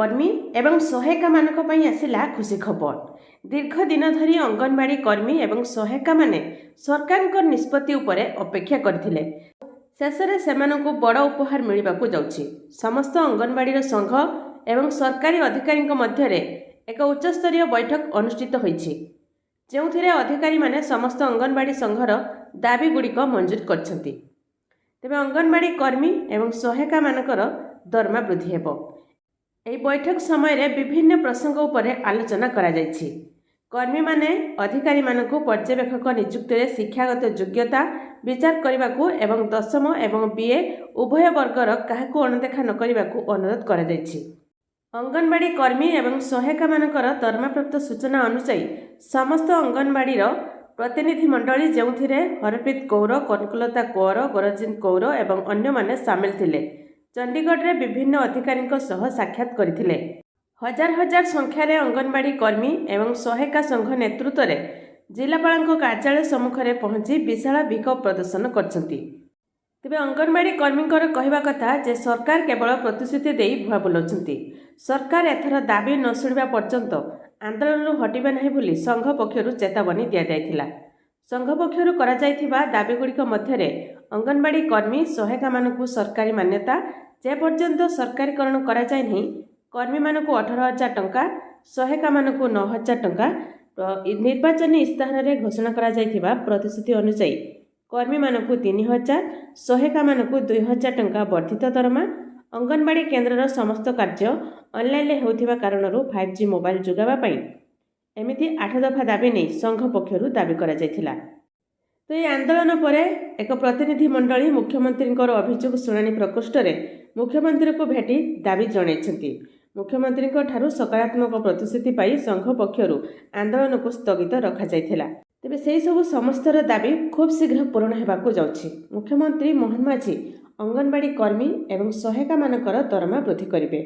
कर्मी एवं सहायिका मानक पई आसिला खुशी खबर। दीर्घ दिन धरी अंगनवाड़ी कर्मी एवं सहायिका माने सरकार निष्पत्ति उपरे अपेक्षा करथिले। शेषरे सेमानकु बड़ उपहार मिलिबाकु जाउछि। समस्त अंगनवाड़ी संघ एवं सरकारी अधिकारी मध्य एक उच्चस्तरीय बैठक अनुष्ठित होइछि, जेउथिरे अधिकारी माने समस्त अंगनवाड़ी संघर दाबी गुड़िक मंजूर करछन्ति। तेबे अंगनवाड़ी कर्मी एवं सहायिका मानकर दरमा वृद्धि हेबो। एही बैठक समय विभिन्न प्रसंग उपरे आलोचना करा जायछि। कर्मी माने अधिकारी मानकु पर्यवेक्षक नियुक्ति रे शिक्षागत योग्यता विचार करबाकू एवं दशम एवं बीए उभय वर्गर काहाकू अणदेखा न करबाकू अनुरोध करा जायछि। अंगनवाड़ी कर्मी एवं सहायिका मानकर दरमा प्राप्त सूचना अनुसार समस्त अंगनवाड़ी प्रतिनिधि मंडली जेउथिरे हरप्रीत कौर, कनकलता कौर, गरजिन कौर एवं अन्य माने सामिल थिले चंडीगढ़ रे विभिन्न अधिकारी सह साक्षात करथिले। हजार हजार संख्यार अंगनवाड़ी कर्मी एवं सहायिका संघ नेतृत्व रे जिलापाल कार्यालय सम्मुखें पहुंची विशाल विक्षोभ प्रदर्शन करछन्ति। तेबे अंगनवाड़ी कर्मी कहवा कथा जे सरकार केवल प्रतिश्रुति देई भुआ बुलाउछन्ति। सरकार एथर दाबी न शुणिबा पर्यंत आंदोलन हटिबे नाही बोली संघ पक्षरु चेतावनी दिया जायथिला। संघ पक्षरु करा जायथिबा दाबी गुड़िक मध्यरे अंगनवाड़ी कर्मी सहायिका मानकु सरकारी मान्यता जे पर्यंत सरकारीकरण करा जाय नहीं, कर्मी मानकु 18,000 टंका, सहायिका मानकु 9,000 टंका निर्वाचन इस्ताहार रे घोषणा करा जायथिबा प्रतिश्रुति अनुसार कर्मी मानकु 3,000, सहायिका मानकु 2,000 टंका वर्धित दरमा, अंगनवाड़ी केन्द्रर समस्त कार्य ऑनलाइन रे होथिबा कारणरू 5G मोबाइल जोगाबा पई एमिति 8 दफा दाबी नहीं संघ पक्षरु दाबी करा जायथिला। तो ये आंदोलन पर एक प्रतिनिधि मंडली मुख्यमंत्री अभियोग शुणाणी प्रकोष्ठ रे मुख्यमंत्री को भेटी दाबी जणाइछन्ति। मुख्यमंत्री ठारू सकारात्मक प्रतिश्रुति पाई संघ पक्षरु आंदोलन को स्थगित रखा जायथिला। तेबे सेही सब समस्तर दाबी खूब शीघ्र पूरण हेबाकू जाउछि। मुख्यमंत्री मोहन माझी अंगनवाड़ी कर्मी एवं सहायिका मानकर दरमा वृद्धि करिवे।